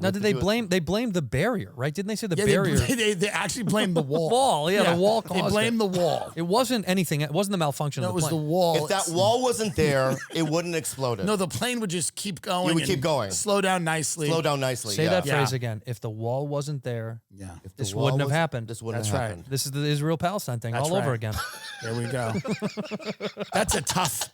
Now, did they blame? They blamed the barrier, right? Didn't they say the barrier? They actually blamed the wall. Wall, yeah, the wall caused They blamed the wall. It wasn't anything. It wasn't the malfunction of the plane. It was the wall. If that wall wasn't there, it wouldn't explode. No, the plane would just keep going. It would keep going. Slow down nicely. Slow down nicely. Say that phrase again. If the wall wasn't there, this wouldn't have happened. This wouldn't have happened. This is the Israel-Palestine thing all over again. There we go. That's a tough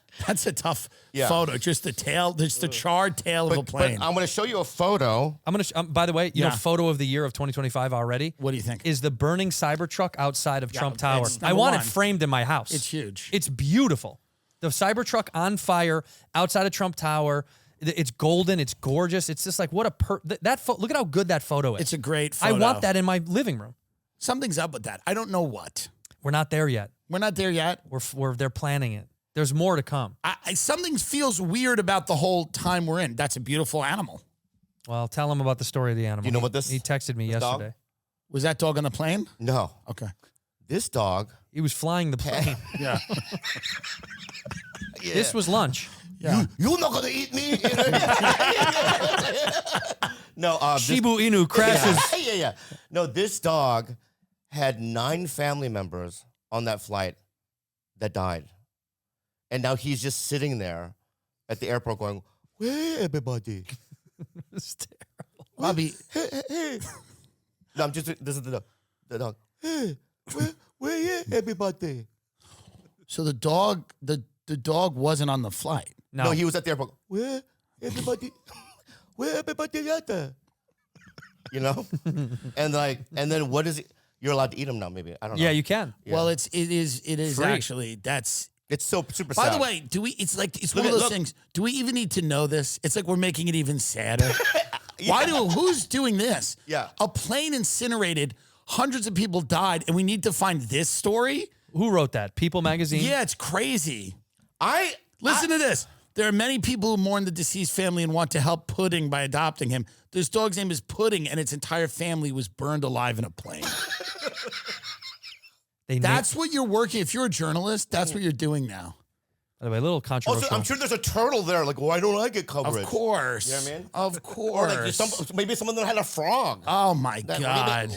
photo. Just the tail, just the charred tail of a plane. But I'm going to show you a photo. I'm going to, by the way, you know, photo of the year of 2025 already. What do you think? Is the burning Cybertruck outside of Trump Tower. I want it framed in my house. It's huge. It's beautiful. The Cybertruck on fire outside of Trump Tower. It's golden. It's gorgeous. It's just like, what a look at how good that photo is. It's a great photo. I want that in my living room. Something's up with that. I don't know what. We're not there yet. We're not there yet. They're planning it. There's more to come. Something feels weird about the whole time we're in. That's a beautiful animal. Well, tell him about the story of the animal. Do you know what this? He texted me yesterday. Dog? Was that dog on the plane? No. Okay. This dog. He was flying the plane. Yeah. This was lunch. Yeah. You're not gonna eat me. No. Shibu Inu crashes. Yeah. No, this dog had 9 family members on that flight that died. And now he's just sitting there at the airport going, "Where everybody?" It's terrible. Bobby. Hey. No, this is the dog. Hey, where everybody? So the dog wasn't on the flight. No, he was at the airport. Where everybody? Where everybody at there? You know? and then what is it? You're allowed to eat them now, maybe. I don't know. Yeah, you can. Yeah. Well, it is Free. actually, it's so super By sad. the way, it's one of those things. Do we even need to know this? It's like we're making it even sadder. Who's doing this? Yeah. A plane incinerated, hundreds of people died, and we need to find this story? Who wrote that? People magazine? Yeah, it's crazy. Listen to this. There are many people who mourn the deceased family and want to help Pudding by adopting him. This dog's name is Pudding, and its entire family was burned alive in a plane. That's what you're working. If you're a journalist, that's what you're doing now. By the way, a little controversial. Also, I'm sure there's a turtle there. Like, why don't I get coverage? Of course. You know what I mean? Of course. Or like maybe some of them had a frog. Oh, my God.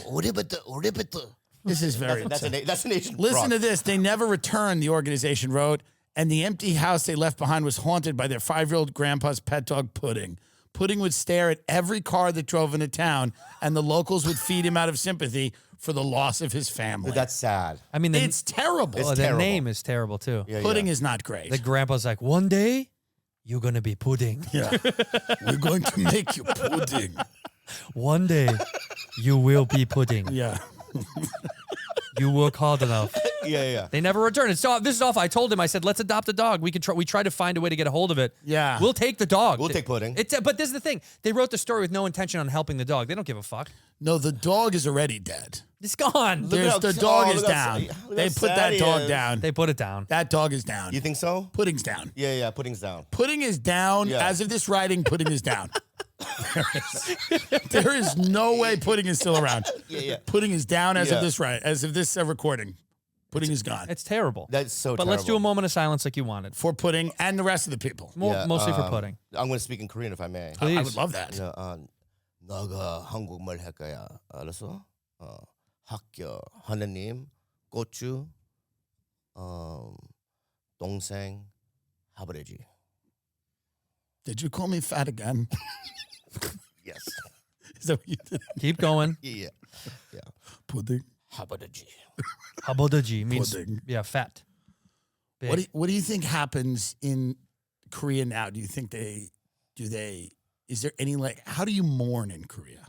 This is very that's an Asian frog. Listen to this. They never returned, the organization wrote, and the empty house they left behind was haunted by their 5-year-old grandpa's pet dog, Pudding. Pudding would stare at every car that drove into town, and the locals would feed him out of sympathy for the loss of his family. That's sad. I mean, it's terrible. The name is terrible, too. Yeah, Pudding is not great. The grandpa's like, one day, you're going to be Pudding. Yeah. We're going to make you Pudding. One day, you will be Pudding. Yeah. You work hard enough. Yeah. They never returned. So this is awful. I told him, I said, let's adopt a dog. We tried to find a way to get a hold of it. Yeah. We'll take the dog. We'll take Pudding. But this is the thing. They wrote the story with no intention on helping the dog. They don't give a fuck. No, the dog is already dead. It's gone. The dog is down. They put that dog down. They put it down. That dog is down. You think so? Pudding's down. Yeah, Pudding's down. Pudding is down. Yeah. As of this writing, Pudding is down. There is no way Pudding is still around. Yeah. Pudding is down as of this recording. Pudding is gone. It's terrible. That's so But terrible. let's do a moment of silence like you wanted. For Pudding and the rest of the people. Mostly for Pudding. I'm going to speak in Korean if I may. Please. I would love that. 너가 한국말 할 거야. 알았어? 학교, 하느님, 고추, 동생, 아버지. Did you call me fat again? Yes. Is that what you did? Keep going. Yeah. Pudding. 아버지. Habodaji means Pudding. fat. What do you think happens in Korea now? Do you think is there any how do you mourn in Korea?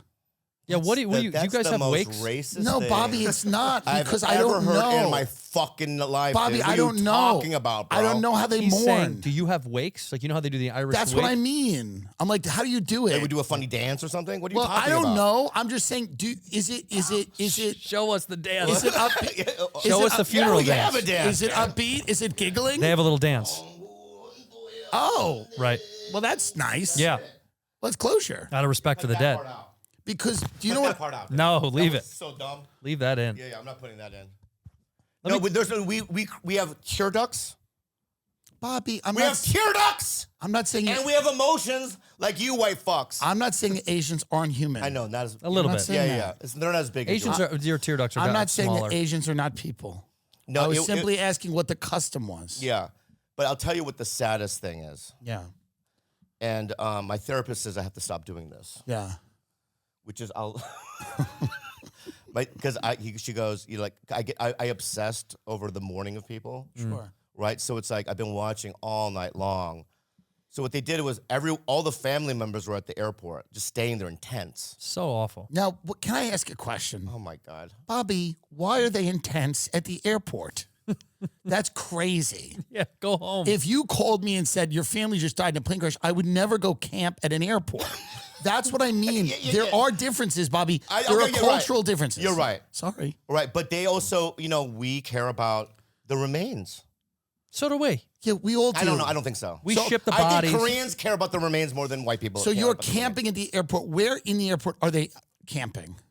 Yeah, what do you guys have wakes? Racist No, thing Bobby, it's not because I've I don't ever heard know. in my fucking life. Bobby, dude. I don't know. Talking about, bro? I don't know how they He's mourn. saying, do you have wakes? Like, you know how they do the Irish That's wake? what I mean. I'm like, how do you do it? They would do a funny dance or something. What are you well, talking I don't about? know. I'm just saying. Is it? Show us the dance. Is it upbeat? Show us the funeral we dance. have a dance. Is it upbeat? Is it giggling? They have a little dance. Oh, Right. well, that's nice. Yeah. Well, it's closure. Out of respect for the dead. Because do you know that what? part out. No, leave it. So dumb. Leave that in. Yeah, I'm not putting that in. But there's no. We have cure ducks. Bobby, We have tear ducts, I'm not saying and we have emotions like you white fucks. I'm not saying Asians aren't human. I know, not as A little I'm not bit. saying Yeah, that. yeah. They're not as big. Asians as you. are your tear ducts are I'm not saying smaller. that Asians are not people. No, I was simply asking what the custom was. Yeah, but I'll tell you what the saddest thing is. Yeah. And my therapist says I have to stop doing this, Yeah. which is I'll. Because she goes, you know, like I obsessed over the mourning of people. Sure. Right? So it's like I've been watching all night long. So what they did was all the family members were at the airport, just staying there in tents. So awful. Now, can I ask a question? Oh my God. Bobby, why are they in tents at the airport? That's crazy. Yeah, go home. If you called me and said your family just died in a plane crash, I would never go camp at an airport. That's what I mean. There are differences, Bobby. There are cultural differences. You're right. Sorry. Right, but they also, you know, we care about the remains. So do we. Yeah, we all do. I don't know. I don't think so. We ship the bodies. I think Koreans care about the remains more than white people. So care you're about the camping at the airport. Where in the airport are they camping? remains.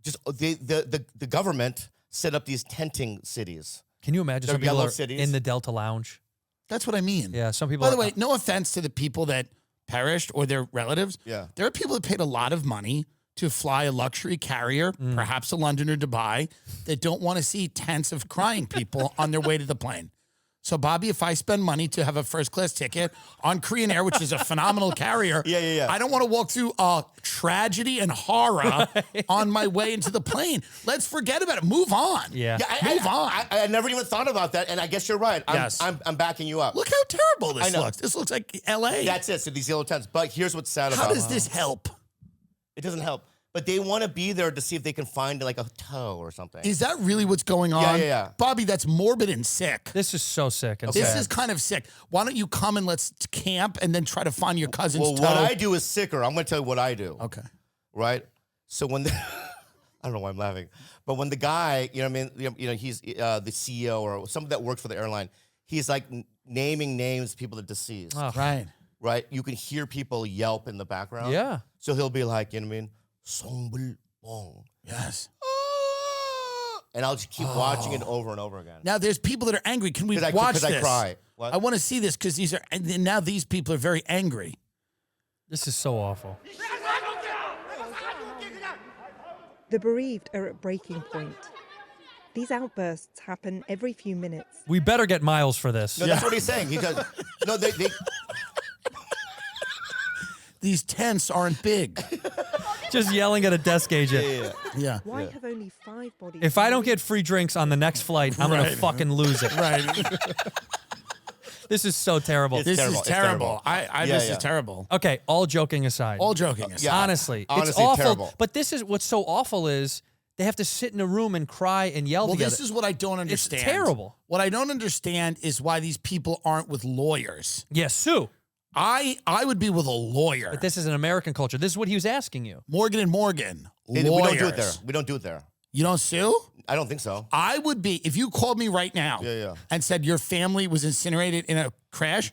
Just the government set up these tenting cities. Can you imagine They're some people yellow are cities. in the Delta Lounge? That's what I mean. Yeah, some people By the are- way, no offense to the people that perished or their relatives. Yeah. There are people that paid a lot of money to fly a luxury carrier, perhaps to London or Dubai, that don't want to see tents of crying people on their way to the plane. So, Bobby, if I spend money to have a first-class ticket on Korean Air, which is a phenomenal carrier, Yeah. I don't want to walk through tragedy and horror on my way into the plane. Let's forget about it. Move on. Yeah. Move on. I never even thought about that, and I guess you're right. Yes. I'm backing you up. Look how terrible this I know. looks. This looks like L.A. That's it. So these yellow tents. But here's what's sad about How does this help? it. Doesn't help. But they want to be there to see if they can find like a toe or something. Is that really what's going on? Yeah. Bobby, that's morbid and sick. This is so sick. And This sad. is kind of sick. Why don't you come and let's camp and then try to find your cousin's Well, toe? what I do is sicker. I'm going to tell you what I do. Okay. Right? So when I don't know why I'm laughing, but when the guy, you know what I mean, you know, he's the CEO or somebody that works for the airline, he's like naming names, people that are deceased. Oh. Right. Right? You can hear people yelp in the background. Yeah. So he'll be like, you know what I mean? Songbul bong. Yes. And I'll just keep watching it over and over again. Now there's people that are angry. Can we 'Cause I- watch 'cause this? I cry. What? I want to see this because these are and then now these people are very angry. This is so awful. The bereaved are at breaking point. These outbursts happen every few minutes. We better get Miles for this. No, that's what he's saying. He does. No, they These tents aren't big. Just yelling at a desk agent. Yeah. Why have only 5 bodies? If I don't get free drinks on the next flight, I'm going to fucking lose it. Right. This is so terrible. It's This terrible. is It's terrible. terrible. This Yeah. is terrible. Okay, all joking aside. All joking aside. Yeah. Honestly, it's Honestly, awful. terrible. But this is what's so awful is they have to sit in a room and cry and yell Well, together. this is what I don't understand. terrible. What I don't understand is why these people aren't with lawyers. Yes, sue. I would be with a lawyer. But this is an American culture. This is what he was asking you. Morgan and Morgan. we Lawyers. don't do it there. We don't do it there. You don't sue? I don't think so. I would be, if you called me right now Yeah. and said your family was incinerated in a crash,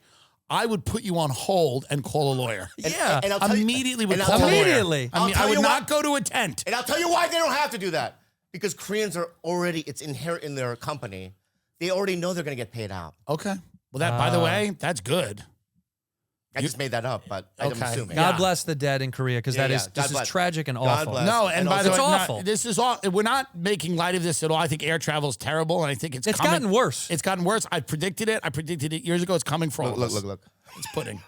I would put you on hold and call a lawyer. Yeah. And I'll tell you- Immediately would and I'll call a tell you- lawyer. Immediately. I mean, I'll I tell would you not what- go to a tent. And I'll tell you why they don't have to do that. Because Koreans are already, it's inherent in their company. They already know they're going to get paid out. Okay. Well, that, by the way, that's good. I just made that up, but I'm Okay. assuming. God Yeah. bless the dead in Korea because Yeah, that yeah. is God this is bless. tragic and God awful. bless. No, and And by the way, It's not- awful. this is all. We're not making light of this at all. I think air travel is terrible, and I think it's It's coming. gotten worse. It's gotten worse. I predicted it. I predicted it years ago. It's coming for all of us. Look. It's pudding.